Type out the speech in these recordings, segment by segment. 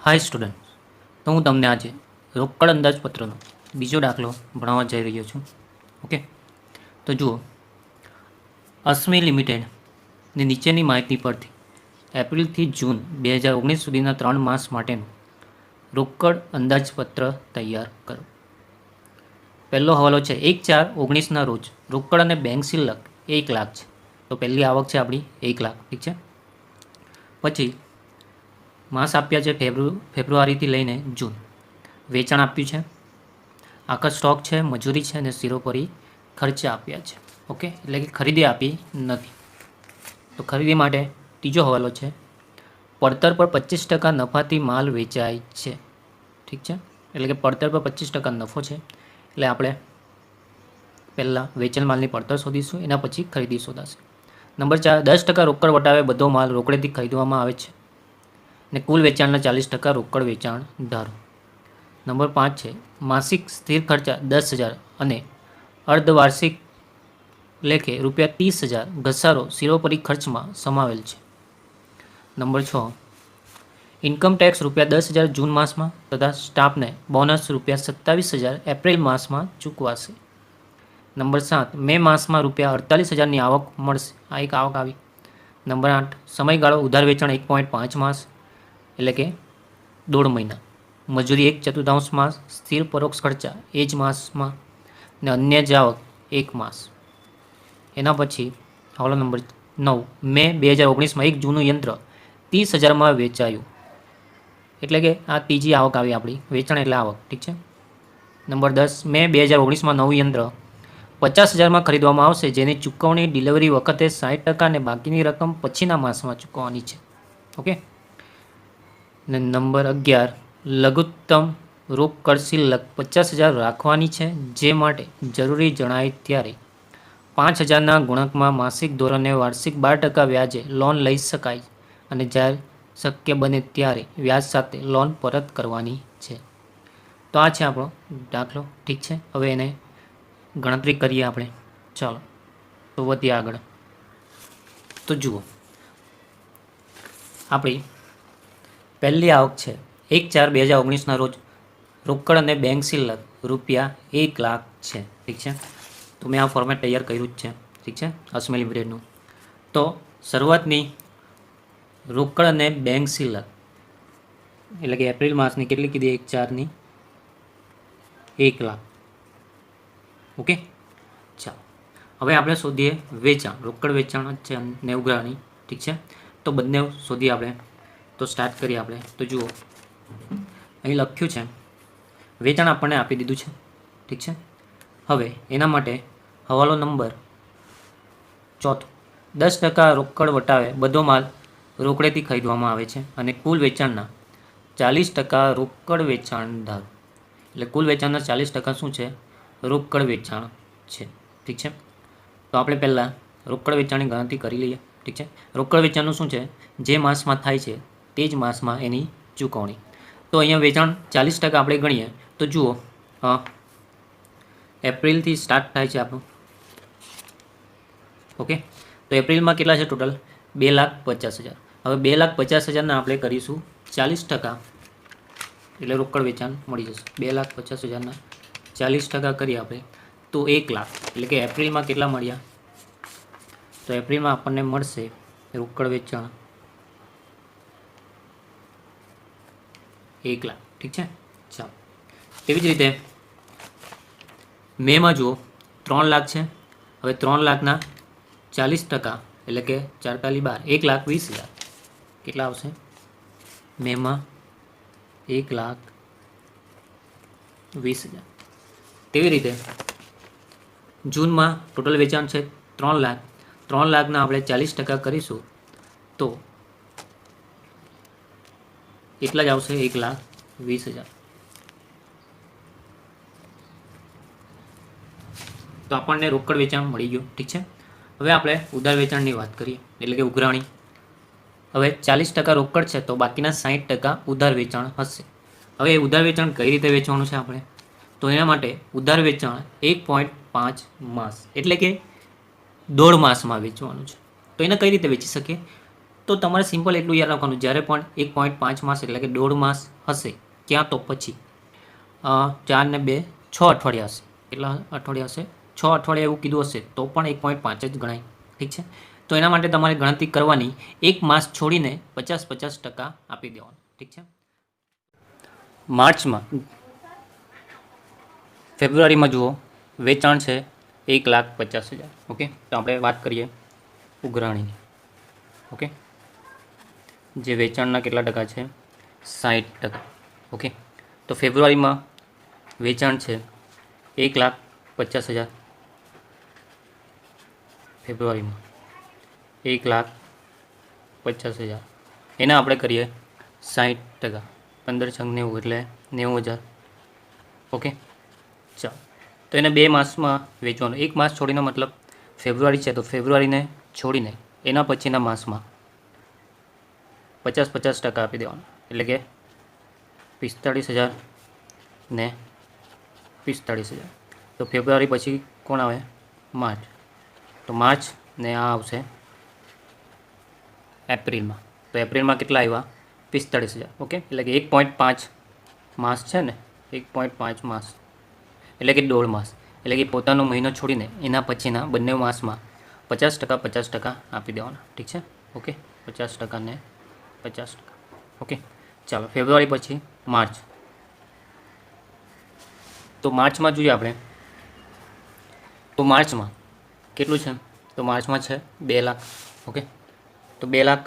હાય student, તો હું તમને આજે રોકડ અંદાજપત્રનો બીજો દાખલો ભણાવવા જઈ રહ્યો છું. ઓકે, તો જુઓ, અશ્મી લિમિટેડની નીચેની માહિતી પરથી એપ્રિલથી જૂન 2019 સુધીના 3 માસ માટેનું રોકડ અંદાજપત્ર તૈયાર કરો. પહેલો હવાલો છે 1/4/19ના રોજ રોકડ અને બેંક શિલ્લક 1 લાખ છે. તો પહેલી આવક છે આપણી 1 લાખ. ઠીક છે. પછી માસ આપ્યા છે ફેબ્રુઆરીથી લઈને જૂન. વેચાણ આપ્યું છે, આખા સ્ટોક છે, મજૂરી છે અને શિરોપરી ખર્ચા આપ્યા છે. ઓકે, એટલે કે ખરીદી આપી નથી. તો ખરીદી માટે ત્રીજો હવાલો છે પડતર પર 25% નફાથી માલ વેચાય છે. ઠીક છે, એટલે કે પડતર પર 25% નફો છે, એટલે આપણે પહેલાં વેચાણ માલની પડતર શોધીશું, એના પછી ખરીદી શોધાશે. નંબર 4, 10% રોકડ વટાવે બધો માલ રોકડેથી ખરીદવામાં આવે છે ને કુલ વેચાણના 40% રોકડ વેચાણ ધારો. નંબર 5 છે માસિક સ્થિર ખર્ચા 10,000 અને અર્ધવાર્ષિક લેખે ₹30,000 ઘસારો શિરોપરી ખર્ચમાં સમાવેલ છે. નંબર 6, ઇન્કમ ટેક્સ ₹10,000 જૂન માસમાં તથા સ્ટાફને બોનસ ₹27,000 એપ્રિલ માસમાં ચૂકવાશે. નંબર 7, મે માસમાં ₹48,000ની આવક મળશે. આ એક આવક આવી. નંબર 8, સમયગાળો ઉધાર વેચાણ 1.5 માસ એટલે કે 1.5 મહિના, મજૂરી 1/4 માસ, સ્થિર પરોક્ષ ખર્ચા એ જ માસમાં ને અન્ય જ આવક 1 માસ. એના પછી હવાલો નંબર 9, મે 2019માં 1 જૂનું યંત્ર 30,000માં વેચાયું, એટલે કે આ ત્રીજી આવક આવી આપણી, વેચાણ એટલે આવક. ઠીક છે. નંબર 10, મે 2019માં નવું યંત્ર 50,000માં ખરીદવામાં આવશે, જેની ચૂકવણી ડિલિવરી વખતે 60% અને બાકીની રકમ પછીના માસમાં ચૂકવવાની છે. ઓકે. અને નંબર 11, લઘુત્તમ રોકડ શિલ્લક 50,000 રાખવાની છે, જે માટે જરૂરી જણાય ત્યારે 5,000ના ગુણકમાં માસિક ધોરણે વાર્ષિક 12% વ્યાજે લોન લઈ શકાય અને જ્યારે શક્ય બને ત્યારે વ્યાજ સાથે લોન પરત કરવાની છે. તો આ છે આપણો દાખલો. ઠીક છે, હવે એને ગણતરી કરીએ આપણે. ચાલો તો વધીએ આગળ. તો જુઓ, આપણી પહેલી આવક છે 1/4/2019ના રોજ રોકડ અને બેંક શિલ્લક ₹1 લાખ છે. ઠીક છે, તો મેં આ ફોર્મેટ તૈયાર કર્યું જ છે. ઠીક છે, અશ્મી લિમિટેડનું. તો શરૂઆતની રોકડ અને બેંક શિલ્લક એટલે કે એપ્રિલ માસની કેટલી કીધી? 1/4ની 1 લાખ. ઓકે, ચાલો હવે આપણે શોધીએ વેચાણ. રોકડ વેચાણ જ છે ને ઉઘરાણી. ઠીક છે, તો બંને શોધીએ આપણે. તો સ્ટાર્ટ કરીએ આપણે. તો જુઓ, અહીં લખ્યું છે વેચાણ આપણને આપી દીધું છે. ઠીક છે, હવે એના માટે હવાલો નંબર 4, 10% રોકડ વટાવે બધો માલ રોકડેથી ખરીદવામાં આવે છે અને કુલ વેચાણના 40% રોકડ વેચાણ ધારો. એટલે કુલ વેચાણના 40% શું છે? રોકડ વેચાણ છે. ઠીક છે, તો આપણે પહેલાં રોકડ વેચાણની ગણતરી કરી લઈએ. ઠીક છે, રોકડ વેચાણનું શું છે? જે માસમાં થાય છે તે જ માસમાં એની ચૂકવણી. તો અહીંયા વેચાણ 40% આપણે ગણીએ તો જુઓ, એપ્રિલથી સ્ટાર્ટ થાય છે આપણું. ઓકે, તો એપ્રિલમાં કેટલા છે ટોટલ? 2,50,000. હવે 2,50,000ના આપણે કરીશું 40%, એટલે રોકડ વેચાણ મળી જશે. 2,50,000ના 40% કરીએ આપણે તો 1 લાખ, એટલે કે એપ્રિલમાં કેટલા મળ્યા? તો એપ્રિલમાં આપણને મળશે રોકડ વેચાણ 1 લાખ. ઠીક છે, ચાલો. તેવી જ રીતે મેમાં જુઓ 3 લાખ છે. હવે 3 લાખના 40% એટલે કે 4 × 12 1,20,000 કેટલા આવશે મેમાં? 1,20,000. તેવી રીતે જૂનમાં ટોટલ વેચાણ છે 3 લાખ. 3 લાખના આપણે 40% કરીશું તો એટલા જ આવશે, 1,20,000. તો આપણને રોકડ વેચાણ મળી ગયું. ઠીક છે, હવે આપણે ઉધાર વેચાણની વાત કરીએ, એટલે કે ઉઘરાણી. હવે 40% રોકડ છે તો બાકીના 60% ઉધાર વેચાણ હશે. હવે એ ઉધાર વેચાણ કઈ રીતે વેચવાનું છે આપણે? તો એના માટે ઉધાર વેચાણ 1.5 માસ એટલે કે 1.5 માસમાં વેચવાનું છે. તો એને કઈ રીતે વેચી શકીએ? તો તમારે સિમ્પલ એટલું યાદ રાખવાનું, જ્યારે પણ 1.5 માસ એટલે કે 1.5 માસ હશે, ક્યાં તો પછી 4 ને 2 6 અઠવાડિયા હશે. કેટલા અઠવાડિયા હશે? 6 અઠવાડિયા એવું કીધું હશે તો પણ 1.5 જ ગણાય. ઠીક છે, તો એના માટે તમારે ગણતરી કરવાની, 1 માસ છોડીને 50% આપી દેવાનું. ઠીક છે. માર્ચમાં, ફેબ્રુઆરીમાં જુઓ વેચાણ છે 1,50,000. ઓકે, તો આપણે વાત કરીએ ઉઘરાણીની. ઓકે, જે વેચાણના કેટલા ટકા છે? 60%. ઓકે, તો ફેબ્રુઆરીમાં વેચાણ છે 1,50,000. ફેબ્રુઆરીમાં 1,50,000, એના આપણે કરીએ 60%. 15 × 90 એટલે 90,000. ઓકે, ચાલો, તો એને 2 માસમાં વેચવાનું. 1 માસ છોડીનો મતલબ ફેબ્રુઆરી છે, તો ફેબ્રુઆરીને છોડીને એના પછીના માસમાં 50% આપી દેવાનું, એટલે કે 45,000 ને 45,000. તો ફેબ્રુઆરી પછી કોણ આવે? માર્ચ. તો માર્ચ ને આ આવશે એપ્રિલમાં. તો એપ્રિલમાં કેટલા આવ્યા? 45,000. ઓકે, એટલે કે 1.5 માસ છે ને, 1.5 માસ એટલે કે 1.5 માસ, એટલે કે પોતાનો મહિનો છોડીને એના પછીના બંને માસમાં 50% આપી દેવાના. ઠીક છે. ઓકે, 50% ને 50%. ઓકે, ચાલો, ફેબ્રુઆરી પછી માર્ચ. તો માર્ચમાં જોઈએ આપણે, તો માર્ચમાં કેટલું છે? તો માર્ચમાં છે 2 લાખ. ઓકે, તો 2 લાખ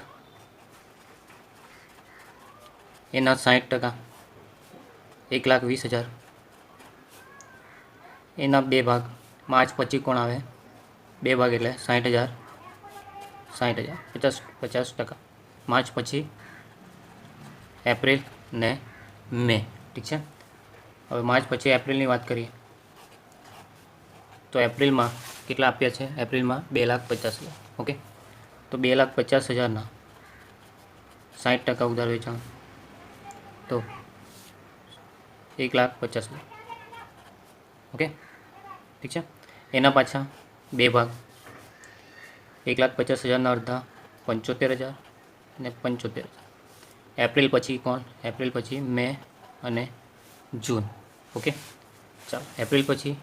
એના 60%, 1,20,000. એના 2 ભાગ. માર્ચ પછી કોણ આવે? 2 ભાગ એટલે 60,000. 60,000 50%. માર્ચ પછી એપ્રિલ ને મે. ઠીક છે. હવે માર્ચ પછી એપ્રિલની વાત કરીએ, તો એપ્રિલમાં કેટલા આપ્યા છે? એપ્રિલમાં 2,50,000. ઓકે, તો 2,50,000ના 60% ઉધાર વેચાણ, તો 1,50,000. ઓકે, ઠીક છે. એના પાછા 2 ભાગ. 1,50,000ના અડધા 75,000 અને 75,000. એપ્રિલ પછી કોણ? એપ્રિલ પછી મે અને જૂન. ઓકે, ચાલો, એપ્રિલ પછી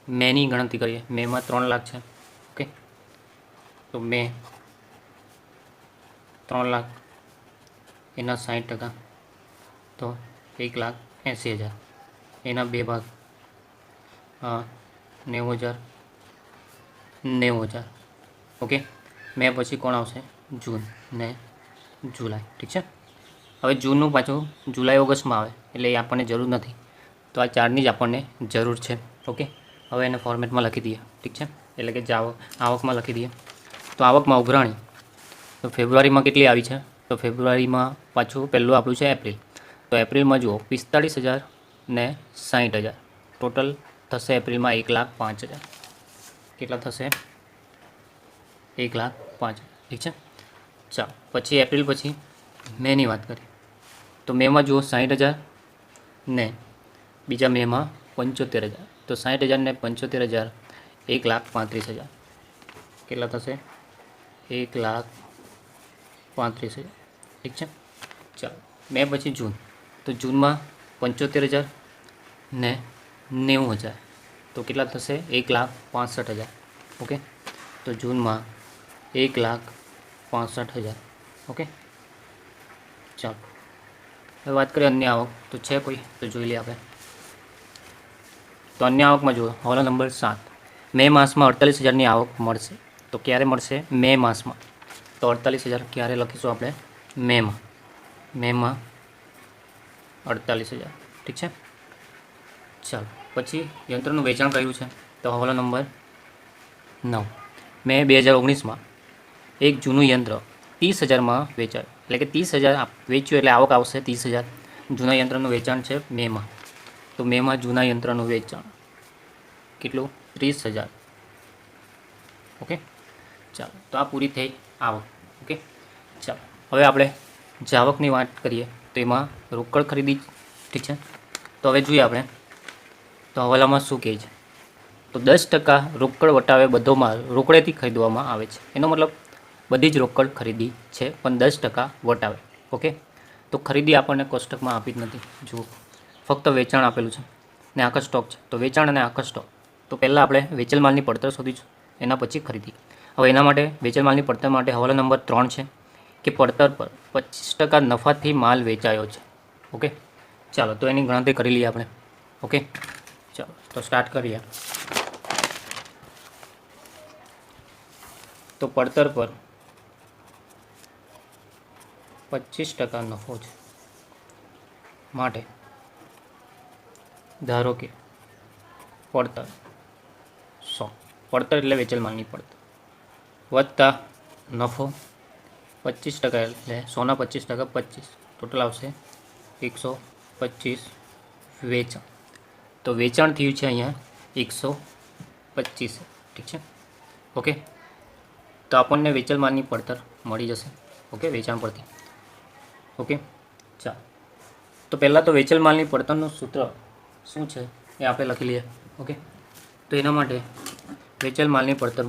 મેની ગણતરી કરીએ. મેમાં 3 લાખ છે. ઓકે, તો મે 3 લાખ એના 60%, તો 1,80,000. એના 2 ભાગ 90,000. 90,000. ઓકે, મે પછી કોણ આવશે? જૂન ને જુલાઈ. ઠીક છે. હવે જૂનનું પાછું જુલાઈ ઓગસ્ટમાં આવે, એટલે એ આપણને જરૂર નથી, તો આ 4ની જ આપણને જરૂર છે. ઓકે, હવે એને ફોર્મેટમાં લખી દઈએ. ઠીક છે, એટલે કે આવકમાં લખી દઈએ. તો આવકમાં ઉઘરાણી, તો ફેબ્રુઆરીમાં કેટલી આવી છે? તો ફેબ્રુઆરીમાં પાછું પહેલું આપણું છે એપ્રિલ. તો એપ્રિલમાં જુઓ 45,000 ને 60,000. ટોટલ થશે એપ્રિલમાં 1,05,000. કેટલા થશે? 1,05,000. ઠીક છે. ચાલો, પછી એપ્રિલ પછી મેની વાત કરીએ, તો મેમાં જુઓ 60,000 ને બીજા મેમાં 75,000. તો 60,000 ને 75,000 1,35,000. કેટલા થશે? 1,35,000. ઠીક છે. ચાલો, મે પછી જૂન, તો જૂનમાં 75,000 ને 90,000. તો કેટલા થશે? 1,65,000. ઓકે, તો જૂનમાં 1,65,000. ઓકે, ચાલો, હવે વાત કરીએ અન્ય આવક. તો છે કોઈ? તો જોઈ લઈએ આપણે. તો અન્ય આવકમાં જુઓ, હોલા નંબર 7. મે માસમાં 48,000ની આવક મળશે. તો ક્યારે મળશે? મે માસમાં. તો 48,000 ક્યારે લખીશું આપણે? મેમાં. મેમાં 48,000. ઠીક છે. ચાલો, પછી યંત્રનું વેચાણ કર્યું છે, તો હોલો નંબર 9. મે 2019માં એક જૂનું યંત્ર 30,000માં વેચાયું, એટલે કે 30,000 વેચ્યું એટલે આવક આવશે 30,000. જૂના યંત્રનું વેચાણ છે મેમાં. તો મેમાં જૂના યંત્રનું વેચાણ કેટલું? 30,000. ઓકે, ચાલો, તો આ પૂરી થઈ આવક. ઓકે, ચાલો, હવે આપણે જાવકની વાત કરીએ, તો એમાં રોકડ ખરીદી. ઠીક છે. તો હવે જોઈએ આપણે, તો હવાલામાં શું કહે છે? તો 10% રોકડ વટાવે બધો માલ રોકડેથી ખરીદવામાં આવે છે. એનો મતલબ બધી જ રોકડ ખરીદી છે પણ 10% વટાવે. ઓકે, તો ખરીદી આપણને કોષ્ટકમાં આપી જ નથી. જુઓ, ફક્ત વેચાણ આપેલું છે ને આખા સ્ટોક છે. તો વેચાણ અને આખા સ્ટોક, તો પહેલાં આપણે વેચેલ માલની પડતર શોધીશું, એના પછી ખરીદી. હવે એના માટે વેચેલ માલની પડતર માટે હવાલો નંબર 3 છે કે પડતર પર 25% નફાથી માલ વેચાયો છે. ઓકે, ચાલો તો એની ગણતરી કરી લઈએ આપણે. ઓકે, ચાલો તો સ્ટાર્ટ કરીએ. તો પડતર પર 25% નફો છે માટે ધારો કે પડતર 100, પડતર એટલે વેચેલ માલની પડતર, વત્તા નફો 25% એટલે 100ના 25% 25, ટોટલ આવશે 125 વેચાણ. તો વેચાણ થયું છે અહીંયા 125. ઠીક છે. ઓકે, તો આપણને વેચેલ માલની પડતર મળી જશે. ઓકે, વેચાણ પરથી. ઓકે, ચાલો તો પહેલાં તો વેચેલ માલની પડતરનું સૂત્ર શું છે એ આપણે લખી લઈએ. ઓકે, તો એના માટે વેચેલ માલની પડતર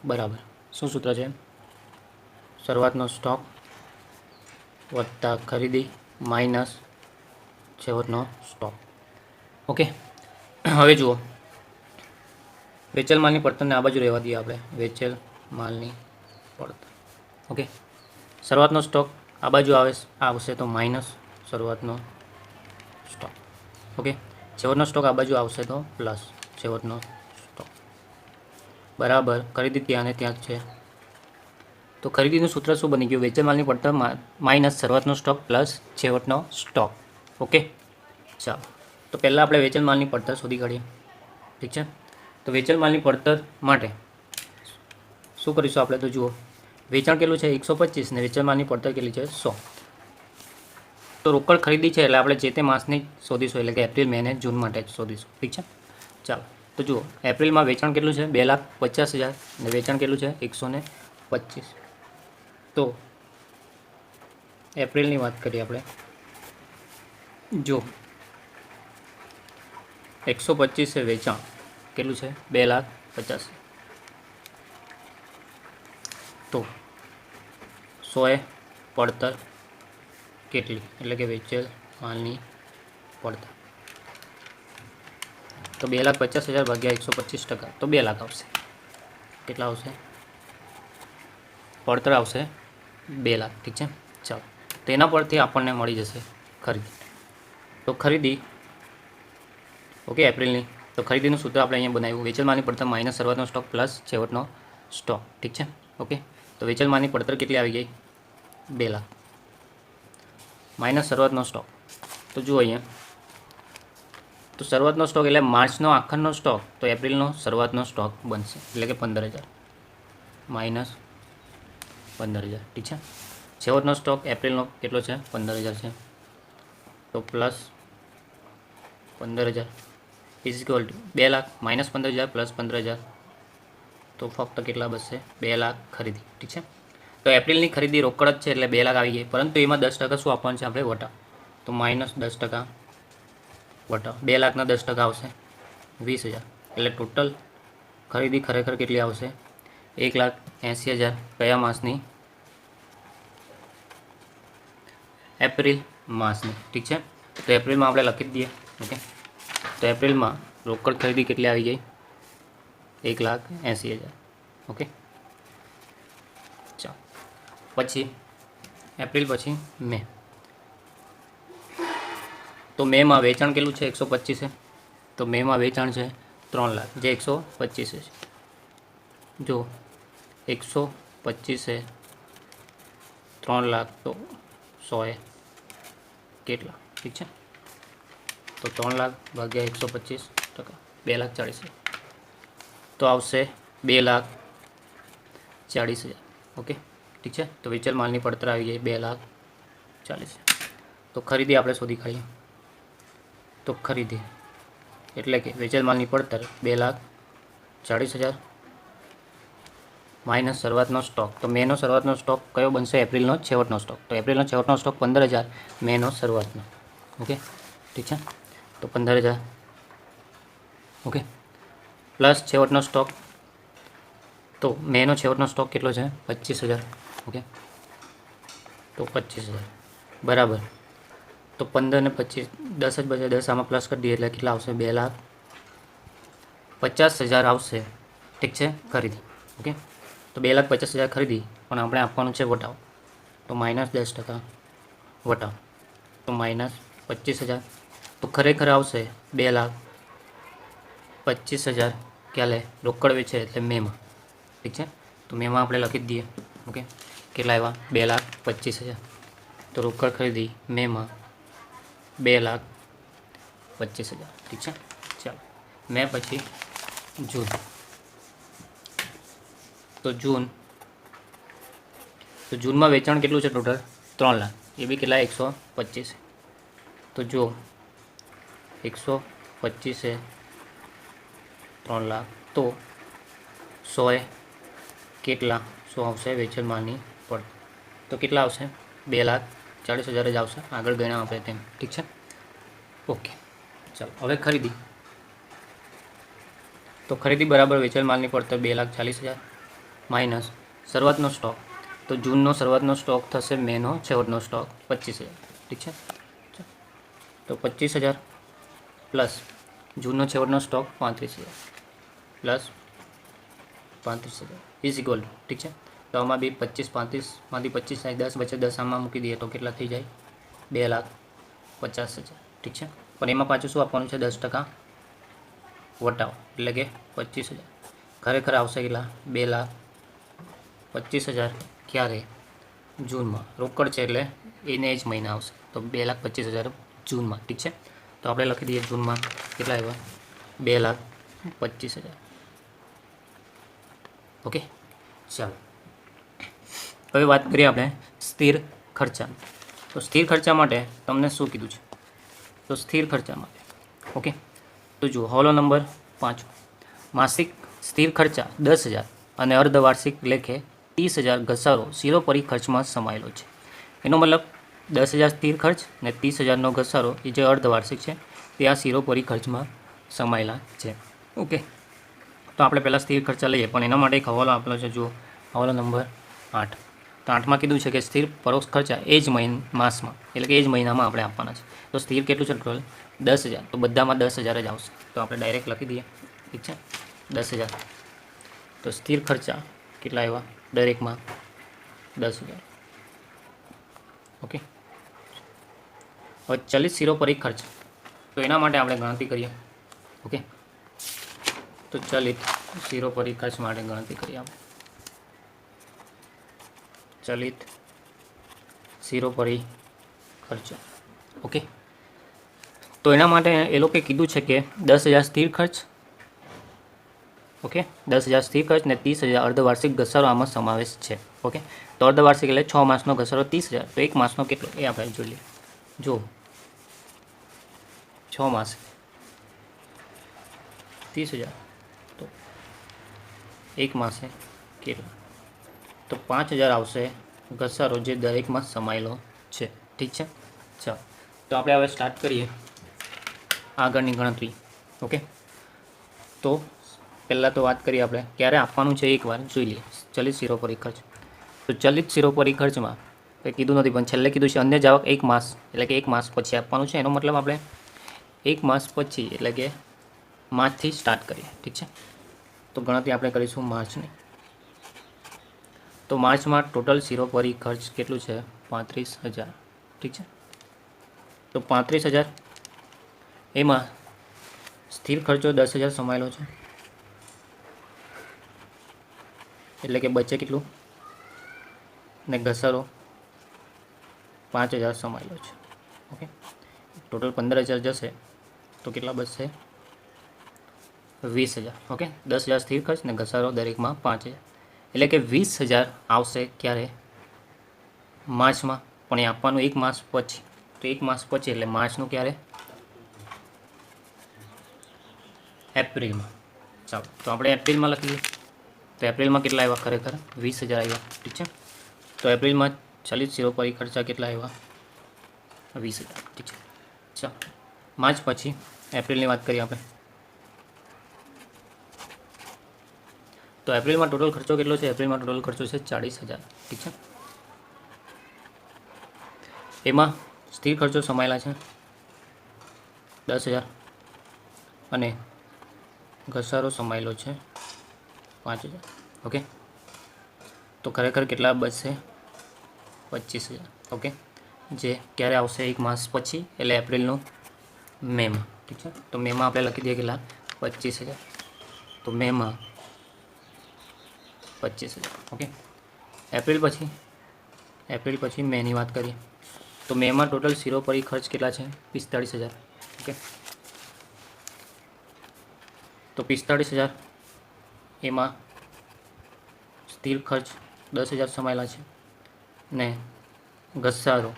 બરાબર શું સૂત્ર છે? શરૂઆતનો સ્ટોક વત્તા ખરીદી માઇનસ છેવટનો સ્ટોક. ઓકે, હવે જુઓ, વેચેલ માલની પડતરને આ બાજુ રહેવા દઈએ આપણે. વેચેલ માલની પડતર. ઓકે, શરૂઆતનો સ્ટોક આ બાજુ આવશે તો માઇનસ શરૂઆતનો સ્ટોક. ઓકે, છેવટનો સ્ટોક આ બાજુ આવશે તો પ્લસ છેવટનો સ્ટોક. બરાબર, ખરીદી ત્યાં ને ત્યાં જ છે. તો ખરીદીનું સૂત્ર શું બની ગયું? વેચેલ માલની પડતર માઇનસ શરૂઆતનો સ્ટોક પ્લસ છેવટનો સ્ટોક. ઓકે, ચાલો તો પહેલાં આપણે વેચેલ માલની પડતર શોધી કાઢીએ. ઠીક છે. તો વેચેલ માલની પડતર માટે શું કરીશું આપણે? તો જુઓ, વેચાણ કેટલું છે? 125 ને વેચેલ માલની પડતર કેટલી છે? 100. તો રોકડ ખરીદી છે એટલે આપણે જે તે માસની શોધીશું, એટલે કે એપ્રિલ, મે ને જૂન માટે જ શોધીશું. ઠીક છે. ચાલો તો જુઓ, એપ્રિલમાં વેચાણ કેટલું છે? 2,50,000 ને વેચાણ કેટલું છે? 125. તો એપ્રિલની વાત કરીએ આપણે. જો 125 છે વેચાણ, કેટલું છે? 2,50,000. તો 100 એ પડતર કેટલી, એટલે કે વેચેલ માલની પડતર. તો 2,50,000 ભાગ્યા 125%, તો 2 લાખ આવશે. કેટલા આવશે? પડતર આવશે 2 લાખ. ઠીક છે. ચાલો, તેના પરથી આપણને મળી જશે ખરીદી. તો ખરીદી, ઓકે, એપ્રિલની. તો ખરીદીનું સૂત્ર આપણે અહીંયા બનાવ્યું. વેચેલ માલની પડતર માઇનસ શરૂઆતનો સ્ટોક પ્લસ છેવટનો સ્ટોક. ઠીક છે. ઓકે, તો વેચેલ માલની પડતર કેટલી આવી ગઈ? 2 લાખ માઇનસ શરૂઆતનો સ્ટોક. તો જુઓ અહીંયા, તો શરૂઆતનો સ્ટોક એટલે માર્ચનો આખરનો સ્ટોક, તો એપ્રિલનો શરૂઆતનો સ્ટોક બનશે, એટલે કે 15,000 માઇનસ 15,000. ઠીક છે. છેવટનો સ્ટોક એપ્રિલનો કેટલો છે? 15,000 છે. તો plus 15,000 is equal to 2 lakh minus 15,000 plus 15,000, તો ફક્ત કેટલા બચશે? 2 લાખ ખરીદી. ઠીક છે. તો એપ્રિલની ખરીદી રોકડ જ છે એટલે 2 લાખ આવી ગઈ, પરંતુ એમાં 10% શું આપવાનું છે આપણે? વટા. તો માઇનસ 10% વટા. 2 લાખના 10% આવશે 20,000, એટલે ટોટલ ખરીદી ખરેખર કેટલી આવશે? 1,80,000. કયા માસની? એપ્રિલ માસની. ઠીક છે. તો એપ્રિલમાં આપણે લખી જ દઈએ. ઓકે, તો એપ્રિલમાં રોકડ ખરીદી કેટલી આવી ગઈ? 1,80,000. ઓકે, ચાલો પછી એપ્રિલ પછી મે. તો મેમાં વેચાણ કેટલું છે? 125 છે. તો મેમાં વેચાણ છે 3 લાખ, જે 125 છે. જો 125 છે 3 લાખ, તો 100 એ કેટલા? ઠીક છે. તો 3 લાખ ભાગ્યા 125%, 2,40,000, તો આવશે 2,40,000. ઓકે, ઠીક છે. તો વેચેલ માલની પડતર આવી ગઈ 2,40,000. તો ખરીદી આપણે શોધી કાઢીએ. તો ખરીદી એટલે કે વેચેલ માલની પડતર 2,40,000 માઇનસ શરૂઆતનો સ્ટોક. તો મેનો શરૂઆતનો સ્ટોક કયો બનશે? એપ્રિલનો છેવટનો સ્ટોક. તો એપ્રિલનો છેવટનો સ્ટોક 15,000, મેનો શરૂઆતનો. ઓકે, ઠીક છે. તો 15,000. ઓકે, પ્લસ છેવટનો સ્ટોક, તો મેનો છેવટનો સ્ટોક કેટલો છે? 25,000. ઓકે, તો 25,000 બરાબર. તો 15 ને 25, 10 જ બચે, 10 આમાં પ્લસ કરી દઈએ એટલે કેટલા આવશે? 2,50,000 આવશે. ઠીક છે, ખરીદી. ઓકે, તો 2,50,000 ખરીદી, પણ આપણે આપવાનું છે વટાવ, તો -10% વટાવ, તો -25,000. તો ખરેખર આવશે 2,25,000 ક્યાં લે? રોકડ વેચે એટલે મેમાં. ઠીક છે, તો મેમાં આપણે લખી જ દઈએ. ઓકે, કેટલા આવ્યા? 2,25,000. તો રોકડ ખરીદી મેમાં 2,25,000. ઠીક છે, ચાલો. મેં પછી જૂન, તો જૂનમાં વેચાણ કેટલું છે ટોટલ? 3 લાખ. એ બી કેટલા? 125. તો જો 125 3 લાખ, તો 100 કેટલા? 100 આવશે વેચાણ માલની પડત, તો કેટલા આવશે? 2,40,000 જ આવશે, આગળ ગણ્યા આપણે તેમ. ઠીક છે, ઓકે. ચાલો હવે ખરીદી. તો ખરીદી બરાબર વેચાણ માલની પડતર 2,40,000 માઇનસ શરૂઆતનો સ્ટોક. તો જૂનનો શરૂઆતનો સ્ટોક થશે મેનો છેવટનો સ્ટોક 25,000. ઠીક છે, તો 25,000 પ્લસ જૂનનો છેવટનો સ્ટોક 35,000 પ્લસ 35,000 ઇઝ ઇક્વલ. ઠીક છે, તો આમાં બી 25, 35માંથી 25 થાય, 10 બચે, 10 આમાં મૂકી દઈએ તો કેટલા થઈ જાય? 2,50,000. ઠીક છે, પણ એમાં પાછું શું આપવાનું છે? 10% વટાવ, એટલે કે 25,000. ખરેખર આવશે કેટલા? 2,25,000 ક્યારે? જૂનમાં. રોકડ છે એટલે એને જ મહિના આવશે, તો 2,25,000 જૂનમાં. ઠીક છે, તો આપણે લખી દઈએ જૂનમાં કેટલા આવ્યા? 2,25,000. ઓકે, ચાલો. હવે વાત કરીએ આપણે સ્થિર ખર્ચા. તો સ્થિર ખર્ચા માટે તમને શું કીધું છે? તો સ્થિર ખર્ચા માટે, ઓકે, તો જુઓ હવાલો નંબર 5, માસિક સ્થિર ખર્ચા 10,000 અને અર્ધવાર્ષિક લેખે 30,000 ઘસારો શિરોપરી ખર્ચમાં સમાયેલો છે. એનો મતલબ 10,000 સ્થિર ખર્ચ ને 30,000નો ઘસારો એ જે અર્ધવાર્ષિક છે તે આ શિરોપરી ખર્ચમાં સમાયેલા છે. ઓકે, તો આપણે પહેલાં સ્થિર ખર્ચા લઈએ, પણ એના માટે એક હવાલો આપેલો છે. જુઓ હવાલો નંબર 8. તો 8માં કીધું છે કે સ્થિર પરોક્ષ ખર્ચા એ જ માસમાં, એટલે કે એ જ મહિનામાં આપણે આપવાના છે. તો સ્થિર કેટલું છે ટોટલ? 10,000. તો બધામાં 10,000 જ આવશે, તો આપણે ડાયરેક્ટ લખી દઈએ. ઠીક છે, 10,000. તો સ્થિર ખર્ચા કેટલા આવ્યા? દરેકમાં 10,000. ઓકે, હવે ચલિત શિરોપરી ખર્ચ, તો એના માટે આપણે ગણતરી કરીએ. ઓકે, તો ચલિત શિરોપરી ખર્ચ માટે ગણતરી કરીએ આપણે. ચલિત શિરોપરી ખર્ચ. ઓકે, તો એના માટે એ લોકોએ કીધું છે કે 10,000 સ્થિર ખર્ચ, ઓકે, 10,000 સ્થિર ખર્ચ ને 30,000 અર્ધવાર્ષિક ઘસારો આમાં સમાવેશ છે. ઓકે, તો અર્ધવાર્ષિક એટલે 6 માસનો ઘસારો 30,000, તો એક માસનો કેટલો એ આપણે જોઈ લઈએ. જો 6 માસ 30,000, તો એક માસે કેટલા? તો 5,000 આવશે ઘસારો, જે દરેકમાં સમાયેલો છે. ઠીક છે, ચાલો. તો આપણે હવે સ્ટાર્ટ કરીએ આગળની ગણતરી. ઓકે, તો પહેલાં તો વાત કરીએ આપણે ક્યારે આપવાનું છે, એકવાર જોઈ લઈએ. ચલિત શિરોપરી ખર્ચ. તો ચલિત શિરોપરી ખર્ચમાં કંઈ કીધું નથી, પણ છેલ્લે કીધું છે અન્ય જાવક 1 માસ, એટલે કે 1 માસ પછી આપવાનું છે. એનો મતલબ આપણે 1 માસ પછી, એટલે કે માર્ચથી સ્ટાર્ટ કરીએ. ઠીક છે, તો ગણતરી આપણે કરીશું માર્ચની. તો માર્ચમાં ટોટલ શિરોપરી ખર્ચ કેટલું છે? 35,000. ઠીક છે, તો 35,000 એમાં સ્થિર ખર્ચો 10,000 સમાયેલો છે, એટલે કે બચે કેટલું? ને ઘસારો 5,000 સમાયેલો છે. ઓકે, ટોટલ 15,000 જશે, તો કેટલા બચશે? 20,000. ઓકે, 10,000 સ્થિર ખર્ચ ને ઘસારો દરેકમાં 5,000, એટલે કે 20,000 આવશે ક્યારે? માર્ચમાં. પણ એ આપવાનું 1 માસ પછી, તો 1 માસ પછી એટલે માર્ચનું ક્યારે? એપ્રિલમાં. ચાલો, તો આપણે એપ્રિલમાં લખીએ. તો એપ્રિલમાં કેટલા આવ્યા? ખરેખર 20,000 આવ્યા. ઠીક છે, તો એપ્રિલમાં ચલિત શિરોપરી ખર્ચા કેટલા આવ્યા? 20,000. ઠીક છે, ચાલો. માર્ચ પછી એપ્રિલની વાત કરીએ આપણે. તો એપ્રિલમાં ટોટલ ખર્ચો કેટલો છે? એપ્રિલમાં ટોટલ ખર્ચો છે 40,000. ઠીક છે. એમાં સ્થિર ખર્ચો સમાયેલા છે 10,000 અને ઘસારો સમાયેલો છે 5,000. ઓકે, તો ખરેખર કેટલા બચશે? 25,000. ઓકે, જે ક્યારે આવશે? 1 માસ પછી, એટલે એપ્રિલનું મેમાં. ઠીક છે. તો મેમાં આપણે લખી દઈએ કેટલા? 25,000. તો મેમાં 25,000. ઓકે, એપ્રિલ પછી મેની વાત કરીએ તો મેમાં ટોટલ શિરોપરી ખર્ચ કેટલા છે? 45,000. ઓકે, તો 45,000 એમાં સ્થિર ખર્ચ 10,000 સમાયેલા છે ને ઘસારો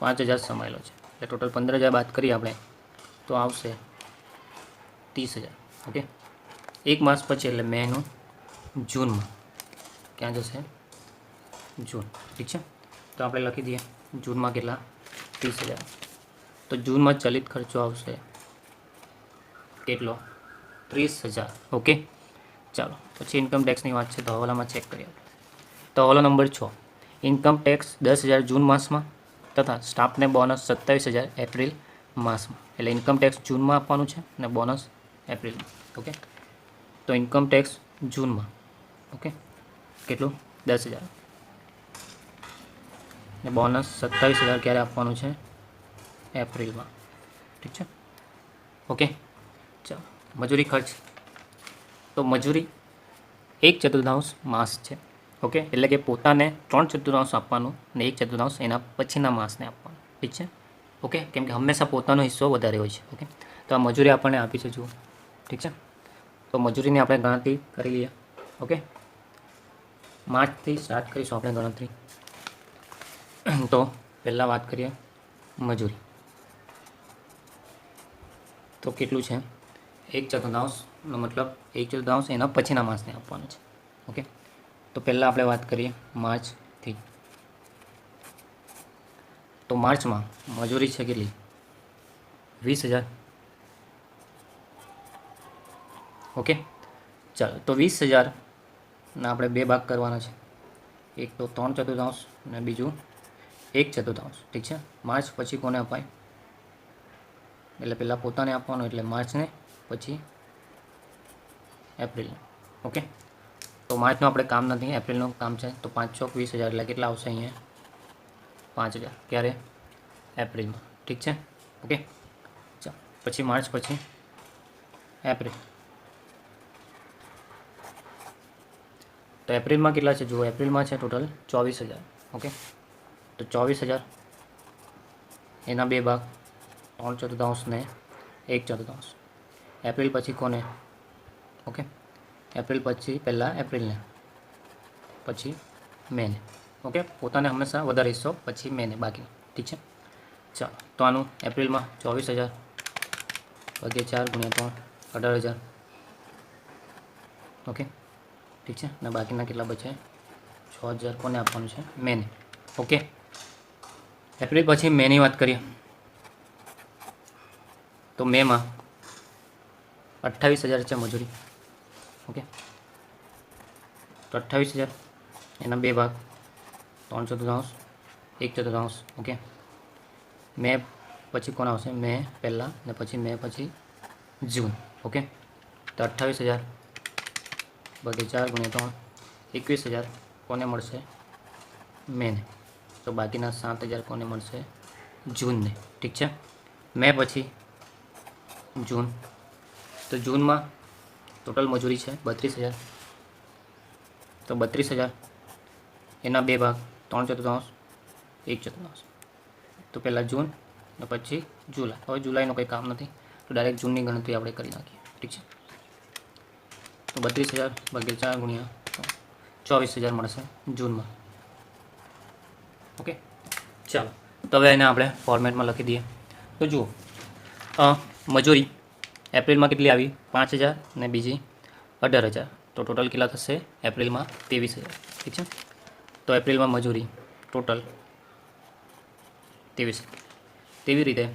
5,000 સમાયેલો છે, એટલે ટોટલ 15,000 બાદ કરીએ આપણે તો આવશે 30,000. ઓકે, 1 માસ પછી એટલે મેનું જૂનમાં ક્યાં જશે? જૂન. ઠીક છે. તો આપણે લખી દઈએ જૂનમાં કેટલા? 30,000. તો જૂનમાં ચલિત ખર્ચો આવશે કેટલો? 30,000. ઓકે, ચાલો પછી ઇન્કમ ટેક્સની વાત છે તો હવાલામાં ચેક કરીએ. તો હવાલો નંબર 6, ઇન્કમ ટેક્સ 10,000 જૂન માસમાં તથા સ્ટાફને બોનસ 27,000 એપ્રિલ માસમાં. એટલે ઇન્કમ ટેક્સ જૂનમાં આપવાનું છે અને બોનસ એપ્રિલમાં. ઓકે, તો ઇન્કમ ટેક્સ જૂનમાં ઓકે કેટલું? 10,000 ને બોનસ 27,000 ક્યારે આપવાનું છે? એપ્રિલમાં. ઠીક છે. ઓકે, ચાલો મજૂરી ખર્ચ. તો મજૂરી 1/4 માસ છે. ઓકે, એટલે કે પોતાને 3/4 આપવાનું અને 1/4 એના પછીના માસને આપવાનું. ઠીક છે. ઓકે, કેમ કે હંમેશા પોતાનો હિસ્સો વધારે હોય છે. ઓકે, તો આ મજૂરી આપણને આપી છે જુઓ. ઠીક છે. તો મજૂરીની આપણે ગણતરી કરી લઈએ. ઓકે, માર્ચથી સ્ટાર્ટ કરીશું આપણે ગણતરી. તો પહેલાં વાત કરીએ મજૂરી. તો કેટલું છે? 1/4નો મતલબ 1/4 એના પછીના માસને આપવાનું છે. ઓકે, તો પહેલાં આપણે વાત કરીએ માર્ચથી. તો માર્ચમાં મજૂરી છે કેટલી? 20,000. ઓકે, ચાલો તો 20,000ના આપણે 2 ભાગ કરવાના છે. એક તો 3/4 અને બીજું 1/4. ઠીક છે. માર્ચ પછી કોને અપાય? એટલે પહેલાં પોતાને આપવાનું, એટલે માર્ચને, પછી એપ્રિલને. ઓકે, તો માર્ચનું આપણે કામ નથી, એપ્રિલનું કામ છે. તો 5 ચોક 20,000 એટલે કેટલા આવશે અહીંયા? 5,000. ક્યારે? એપ્રિલમાં. ઠીક છે. ઓકે, ચાલો પછી માર્ચ પછી એપ્રિલ. તો એપ્રિલમાં કેટલા છે જુઓ? એપ્રિલમાં છે ટોટલ 24,000. ઓકે, તો 24,000 એના 2 ભાગ 3/4 ને 1/4. એપ્રિલ પછી કોને? ઓકે, એપ્રિલ પછી પહેલાં એપ્રિલને, પછી મેને. ઓકે, પોતાને હંમેશા વધારે હિસ્સો, પછી મેને બાકી. ઠીક છે. ચાલો તો આનું એપ્રિલમાં 24,000 ભાગ્યા 4 × 3 18,000. ઓકે, ઠીક છે. અને બાકીના કેટલા બચે? 6,000 કોને આપવાનું છે? મેને. ઓકે, એપ્રિલ પછી મેની વાત કરીએ તો મેમાં 28,000 છે મજૂરી. ઓકે, તો 28,000 એના 2 ભાગ 3/4 1/4. ઓકે, મે પછી કોણ આવશે? મે પહેલાં ને પછી મે પછી જૂન. ઓકે, તો 28,000 ભાગ્યા 4 × 3 21,000 કોને મળશે? મેને. તો બાકીના 7,000 કોને મળશે? જૂનને. ઠીક છે. મે પછી જૂન. તો જૂનમાં ટોટલ મજૂરી છે 32,000. તો 32,000 એના 2 ભાગ 3/4 1/4. તો પહેલાં જૂન ને પછી જુલાઈ. હવે જુલાઈનું કંઈ કામ નથી, તો ડાયરેક્ટ જૂનની ગણતરી આપણે કરી નાખીએ. ઠીક છે. તો 32,000 ભાગ્યા 4 × 24,000 મળશે જૂનમાં. ઓકે, ચાલો તો હવે એને આપણે ફોર્મેટમાં લખી દઈએ. તો જુઓ, મજૂરી એપ્રિલમાં કેટલી આવી? 5,000 ને બીજી 18,000. તો ટોટલ કેટલા થશે એપ્રિલમાં? 23,000. ઠીક છે. તો એપ્રિલમાં મજૂરી ટોટલ 23,000. તેવી રીતે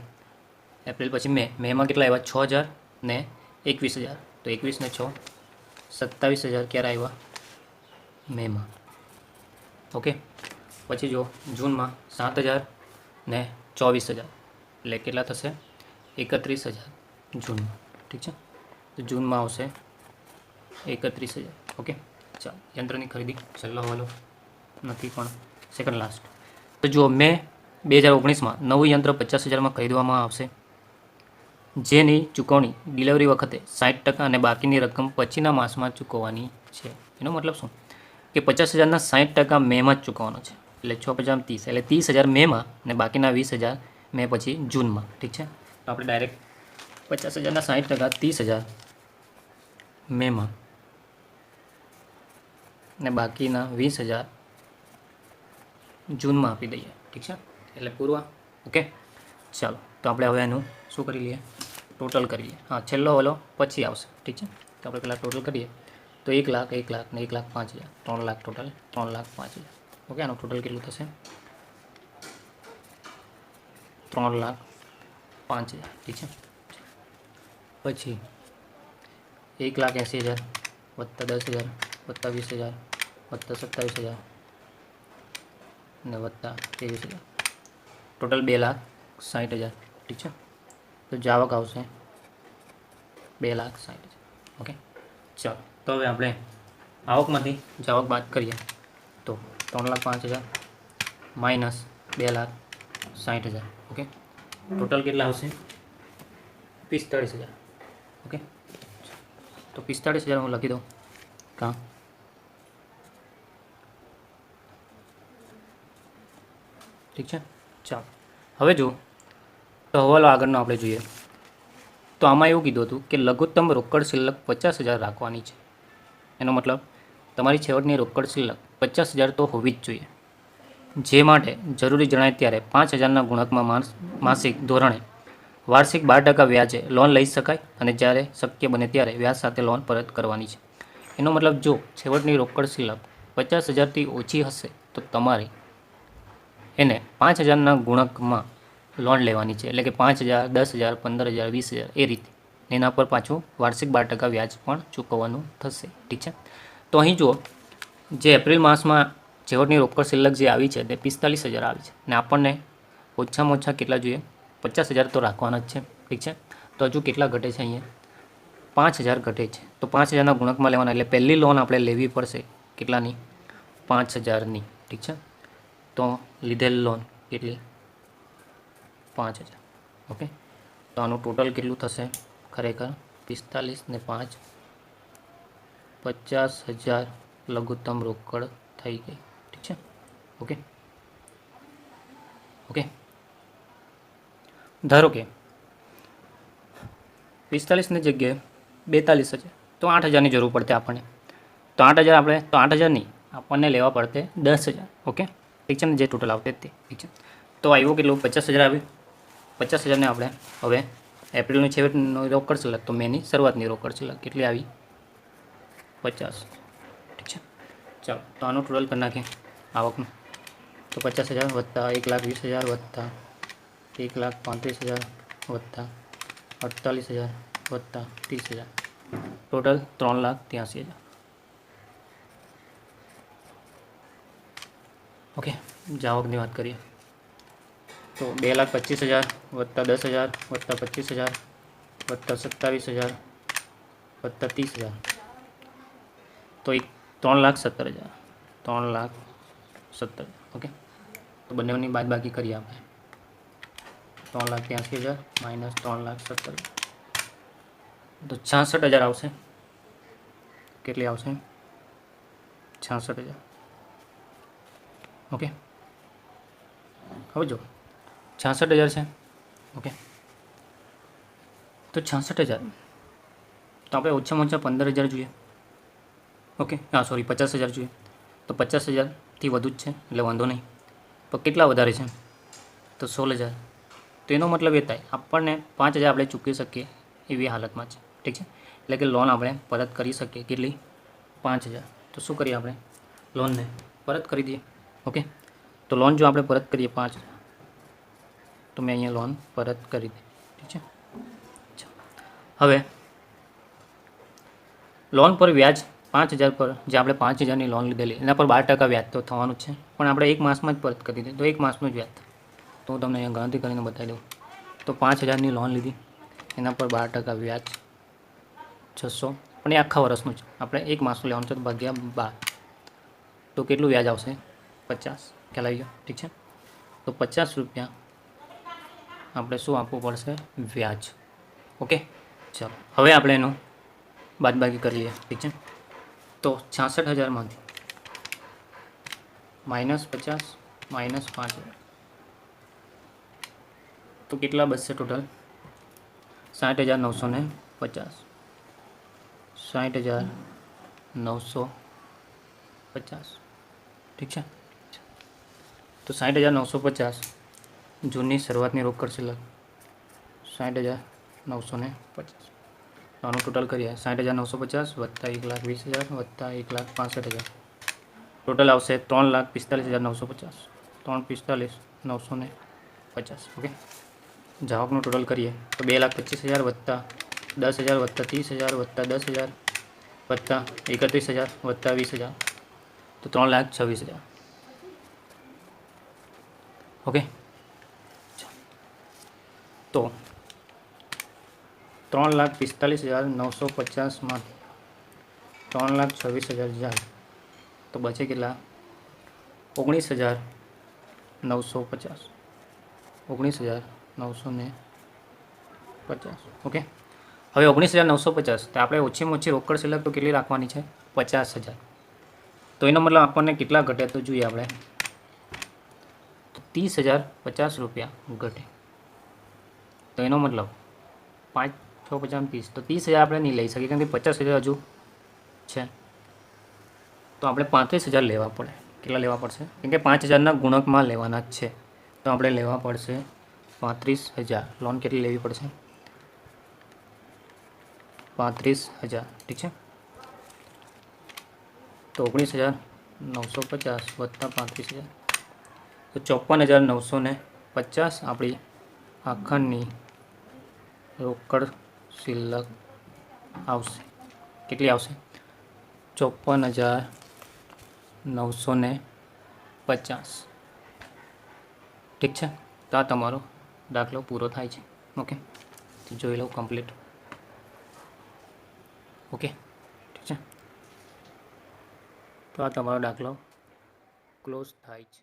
એપ્રિલ પછી મેમાં કેટલા આવ્યા? 6,000 ને 21,000. તો 21 ને 6 27,000 ક્યારે આવ્યા? મેમાં. ઓકે, પછી જો જૂનમાં 7,000 ને 24,000 એટલે કેટલા થશે? 31,000 જૂનમાં. ઠીક છે, તો જૂનમાં આવશે 31,000. ઓકે, ચાલો. યંત્રની ખરીદી છેલ્લો હવાલો નથી પણ સેકન્ડ લાસ્ટ. તો જુઓ, મે 2019માં નવું યંત્ર 50,000માં ખરીદવામાં આવશે, જેની ચૂકવણી ડિલિવરી વખતે 60% અને બાકીની રકમ પછીના માસમાં ચૂકવવાની છે. એનો મતલબ શું કે 50,000ના 60% મેમાં જ ચૂકવવાનો છે, એટલે 6,50 30, એટલે 30,000 મેમાં અને બાકીના 20,000 મે પછી જૂનમાં. ઠીક છે, તો આપણે ડાયરેક્ટ 50,000ના 60% 30,000 મેમાં ને બાકીના 20,000 જૂનમાં આપી દઈએ. ઠીક છે, એટલે પૂરવા. ઓકે, ચાલો. તો આપણે હવે એનું શું કરી લઈએ? ટોટલ કરી લઈએ. હા, છેલ્લો હવાલો પછી આવશે. ઠીક છે, તો આપણે પહેલાં ટોટલ કરીએ તો 1 લાખ, 1 લાખ ને 1,05,000, 3 લાખ ટોટલ, 3,05,000. ઓકે, આનું ટોટલ કેટલું થશે? 3,05,000. ઠીક છે, પછી 1,80,000 વત્તા 10,000 વત્તા 20,000 વત્તા 27,000 ને વત્તા 23,000, ટોટલ 2,60,000. ઠીક છે, તો જાવક આવશે 2,60,000. ઓકે, ચાલો. તો હવે આપણે આવકમાંથી જાવક બાદ કરીએ તો 3,05,000 માઇનસ 2,60,000. ઓકે, ટોટલ કેટલા આવશે? 45,000. ઓકે, તો 45,000 હું લખી દઉં કાં. ઠીક છે, ચાલો. હવે જો તો હવાલો આગળનો આપણે જોઈએ તો આમાં એવું કીધું હતું કે લઘુત્તમ રોકડ શિલ્લક 50,000 રાખવાની છે. એનો મતલબ તમારી છેવટની રોકડ શિલ્લક 50,000 તો હોવી જ જોઈએ, જે માટે જરૂરી જણાય ત્યારે 5,000ના ગુણકમાં માસિક ધોરણે વાર્ષિક 12% વ્યાજે લોન લઈ શકાય અને જ્યારે શક્ય બને ત્યારે વ્યાજ સાથે લોન પરત કરવાની છે. એનો મતલબ જો છેવટની રોકડ શિલ્લક 50,000થી ઓછી હશે તો તમારે એને 5,000ના ગુણકમાં લોન લેવાની છે, એટલે કે 5,000, 10,000, 15,000, 20,000 એ રીતે. એના પર પાછું વાર્ષિક 12% વ્યાજ પણ ચૂકવવાનું થશે. ઠીક છે, તો અહીં જુઓ, જે એપ્રિલ માસમાં છેવટની રોકડ શિલ્લક જે આવી છે તે 45,000 આવી છે ને આપણને ઓછામાં ઓછા કેટલા જોઈએ? 50,000 તો રાખવાના જ છે. ઠીક છે, તો હજુ કેટલા ઘટે છે? અહીંયા 5,000 ઘટે છે, તો 5,000ના ગુણકમાં લેવાના, એટલે પહેલી લોન આપણે લેવી પડશે કેટલાની? 5,000ની. ઠીક છે, તો લીધેલ લોન કેટલી? 5,000. ઓકે, તો આનું ટોટલ કેટલું થશે? ખરેખર 45 ને 5 50,000 લઘુત્તમ રોકડ થઈ ગઈ. ઠીક છે, ઓકે. ઓકે, ધારો કે 45ની જગ્યાએ 42,000, તો 8,000ની જરૂર પડતે આપણને. તો 8,000 આપણે, તો 8,000 નહીં, આપણને લેવા પડતે 10,000. ઓકે, ઠીક છે ને, જે ટોટલ આવતે તે. ઠીક છે, તો આવ્યું કેટલું? 50,000 આવ્યું. 50,000ને આપણે હવે એપ્રિલની છેવટની રોકડ શિલ્લક, તો મેની શરૂઆતની રોકડ શિલ્લક કેટલી આવી? 50. ઠીક છે, ચાલો. તો આનું ટોટલ કરી નાખીએ આવકનું. તો 50,000 વત્તા 1,20,000 વત્તા 1,35,000 વત્તા 48,000 વત્તા 30,000, ટોટલ 3,83,000. ઓકે, જાવકની વાત કરીએ તો 2,25,000 વત્તા 10,000 વત્તા 25,000 વત્તા 27,000 વત્તા 30,000, તો 3,70,000. 3,70,000. ઓકે, તો બંનેની બાદબાકી કરીએ આપણે. 3,83,000 માઇનસ 3,70,000, તો 66,000 આવશે. કેટલી આવશે? 66,000. ઓકે, હવે જો 66,000 છે. ઓકે, તો 66,000 તો આપણે ઓછામાં ઓછા 15,000 જોઈએ. ઓકે, હા સોરી 50,000 જોઈએ. તો 50,000થી વધુ જ છે એટલે વાંધો નહીં. તો કેટલા વધારે છે? તો 16,000. તો એનો મતલબ એ થાય આપણને 5,000 આપણે ચૂકવી શકીએ એવી હાલતમાં છે. ઠીક છે, એટલે કે લોન આપણે પરત કરી શકીએ. કેટલી? 5,000. તો શું કરીએ આપણે? લોનને પરત કરી દઈએ. ઓકે, તો લોન જો આપણે પરત કરીએ 5,000, તો મેં અહીંયા લોન પરત કરી દઈ. ઠીક છે, હવે લોન પર વ્યાજ 5,000 પર જે આપણે 5,000ની લોન લીધેલી એના પર 12% વ્યાજ તો થવાનું જ છે, પણ આપણે એક માસમાં જ પરત કરી દીધી, તો એક માસનું જ વ્યાજ. તો હું તમને અહીંયા ગણતરી કરીને બતાવી દઉં. તો 5,000ની લોન લીધી, એના પર 12% વ્યાજ 600, પણ એ આખા વર્ષનું છે, આપણે એક માસનું લેવાનું છે તો ભાગ્યા 12, તો કેટલું વ્યાજ આવશે? 50. ખ્યાલ આવી ગયો? ઠીક છે. તો 50 રૂપિયા આપણે શું આપવું પડશે? વ્યાજ. ઓકે, ચાલો હવે આપણે એનું બાદબાકી કરી લઈએ. ઠીક છે. તો 66,000માંથી -50 -5,000 તો કેટલા બચશે ટોટલ? 60,950. 60,950. ઠીક છે. તો 60,950 જૂનની શરૂઆતની રોકડ શિલ્લક 60,950. આનું ટોટલ કરીએ 60,950 વત્તા 1,20,000 વત્તા 1,65,000 ટોટલ આવશે 3,45,950. 3,45,950. ઓકે, જાવકનું ટોટલ કરીએ તો 2,25,000 વત્તા 10,000 વત્તા 30,000 વત્તા 10,000 વત્તા 31,000 વત્તા 20,000 તો 3,26,000. ઓકે, તો 3,45,950માંથી 3,26,000 જાય તો બચે કેટલા? 19,950. 19,950. ઓકે, હવે 19,950 તો આપણે ઓછીમાં ઓછી રોકડ શિલ્લક તો કેટલી રાખવાની છે? 50,000. તો એનો મતલબ આપણને કેટલા ઘટે તો જોઈએ આપણે, 30,050 રૂપિયા ઘટે. તો એનો મતલબ 5 6 50 30, તો 30,000 આપણે નહીં લઈ શકીએ, કેમ કે 50,000 હજુ છે, તો આપણે 35,000 લેવા પડે. કેટલા લેવા પડશે? કેમ કે 5,000ના ગુણકમાં લેવાના જ છે, તો આપણે લેવા પડશે 35,000. લોન કેટલી લેવી પડશે? 35,000. ઠીક છે. તો 19,950 વત્તા 35,000 તો 54,950 આપણી આખરની રોકડ શિલ્લક આવશે. કેટલી આવશે? 54,950. ઠીક છે. તો આ તમારો દાખલો પૂરો થાય છે. ઓકે, તો જોઈ લો કમ્પ્લીટ. ઓકે, ઠીક છે. તો આ તમારો દાખલો ક્લોઝ થાય છે.